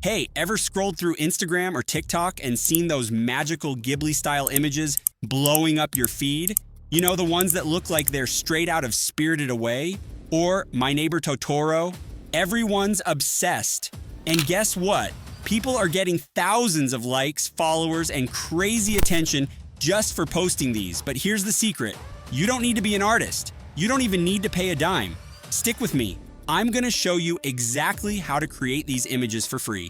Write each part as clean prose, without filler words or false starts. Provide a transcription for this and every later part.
Hey, ever scrolled through Instagram or TikTok and seen those magical Ghibli-style images blowing up your feed? You know, the ones that look like they're straight out of Spirited Away? Or My Neighbor Totoro? Everyone's obsessed. And guess what? People are getting thousands of likes, followers, and crazy attention just for posting these. But here's the secret. You don't need to be an artist. You don't even need to pay a dime. Stick with me. I'm gonna show you exactly how to create these images for free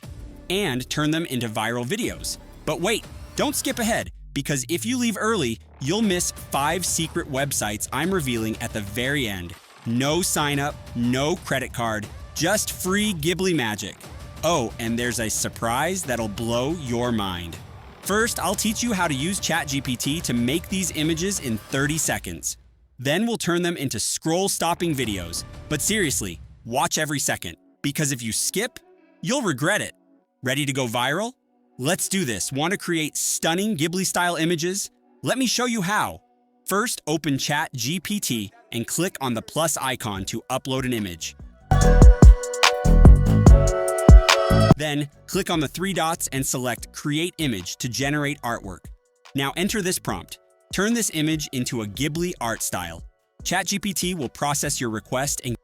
and turn them into viral videos. But wait, don't skip ahead, because if you leave early, you'll miss 5 secret websites I'm revealing at the very end. No sign up, no credit card, just free Ghibli magic. Oh, and there's a surprise that'll blow your mind. First, I'll teach you how to use ChatGPT to make these images in 30 seconds. Then we'll turn them into scroll-stopping videos. But seriously, watch every second, because if you skip, you'll regret it. Ready to go viral? Let's do this. Want to create stunning Ghibli-style images? Let me show you how. First, open ChatGPT and click on the plus icon to upload an image. Then, click on the 3 dots and select Create Image to generate artwork. Now enter this prompt. Turn this image into a Ghibli art style. ChatGPT will process your request and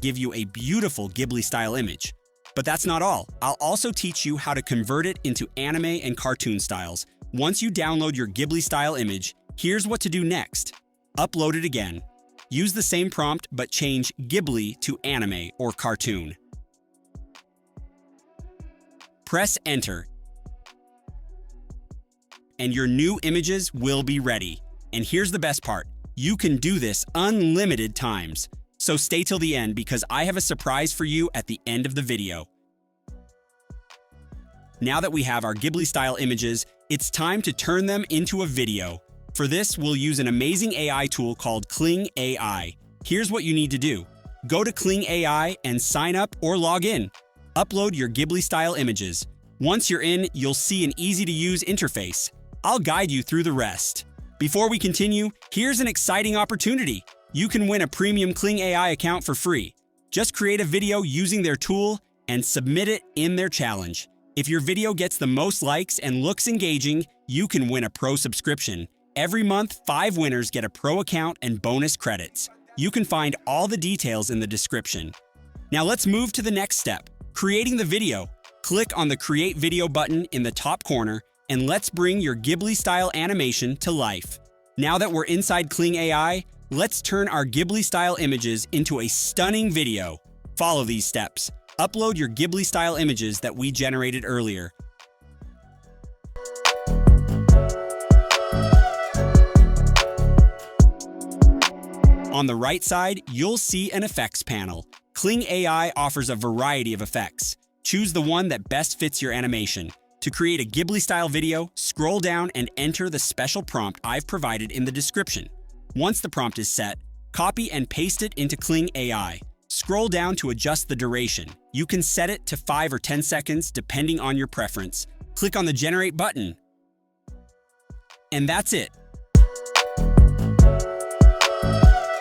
give you a beautiful Ghibli-style image. But that's not all. I'll also teach you how to convert it into anime and cartoon styles. Once you download your Ghibli-style image, here's what to do next. Upload it again. Use the same prompt, but change Ghibli to anime or cartoon. Press Enter, and your new images will be ready. And here's the best part. You can do this unlimited times. So stay till the end, because I have a surprise for you at the end of the video. Now that we have our Ghibli-style images, it's time to turn them into a video. For this, we'll use an amazing AI tool called Kling AI. Here's what you need to do. Go to Kling AI and sign up or log in. Upload your Ghibli-style images. Once you're in, you'll see an easy-to-use interface. I'll guide you through the rest. Before we continue, here's an exciting opportunity. You can win a premium Kling AI account for free. Just create a video using their tool and submit it in their challenge. If your video gets the most likes and looks engaging, you can win a pro subscription. Every month, 5 winners get a pro account and bonus credits. You can find all the details in the description. Now let's move to the next step, creating the video. Click on the Create Video button in the top corner, and let's bring your Ghibli-style animation to life. Now that we're inside Kling AI, let's turn our Ghibli-style images into a stunning video. Follow these steps. Upload your Ghibli-style images that we generated earlier. On the right side, you'll see an effects panel. Kling AI offers a variety of effects. Choose the one that best fits your animation. To create a Ghibli-style video, scroll down and enter the special prompt I've provided in the description. Once the prompt is set, copy and paste it into Kling AI. Scroll down to adjust the duration. You can set it to 5 or 10 seconds depending on your preference. Click on the Generate button. And that's it.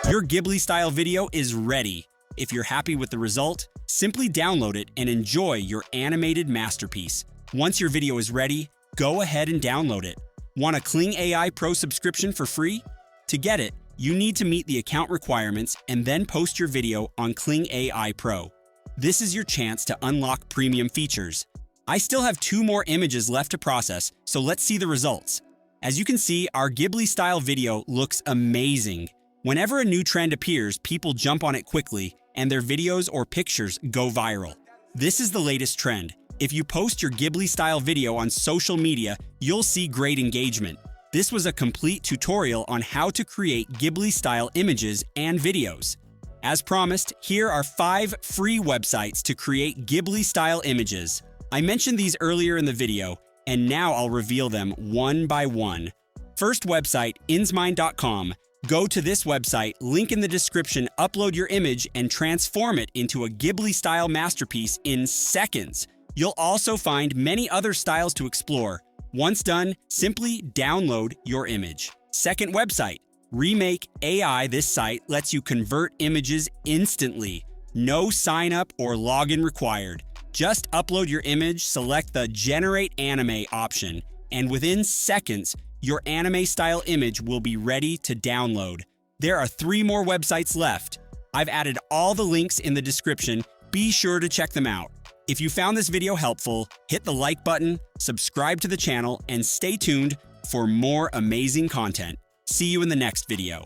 Your Ghibli-style video is ready. If you're happy with the result, simply download it and enjoy your animated masterpiece. Once your video is ready, go ahead and download it. Want a Kling AI Pro subscription for free? To get it, you need to meet the account requirements and then post your video on Kling AI Pro. This is your chance to unlock premium features. I still have 2 more images left to process, so let's see the results. As you can see, our Ghibli-style video looks amazing. Whenever a new trend appears, people jump on it quickly, and their videos or pictures go viral. This is the latest trend. If you post your Ghibli-style video on social media, you'll see great engagement. This was a complete tutorial on how to create Ghibli-style images and videos. As promised, here are 5 free websites to create Ghibli-style images. I mentioned these earlier in the video, and now I'll reveal them one by one. First website, insmind.com. Go to this website, link in the description, upload your image, and transform it into a Ghibli-style masterpiece in seconds. You'll also find many other styles to explore. Once done, simply download your image. Second website, Remake AI. This site lets you convert images instantly. No sign up or login required. Just upload your image, select the Generate Anime option, and within seconds, your anime-style image will be ready to download. There are 3 more websites left. I've added all the links in the description. Be sure to check them out. If you found this video helpful, hit the like button, subscribe to the channel, and stay tuned for more amazing content. See you in the next video.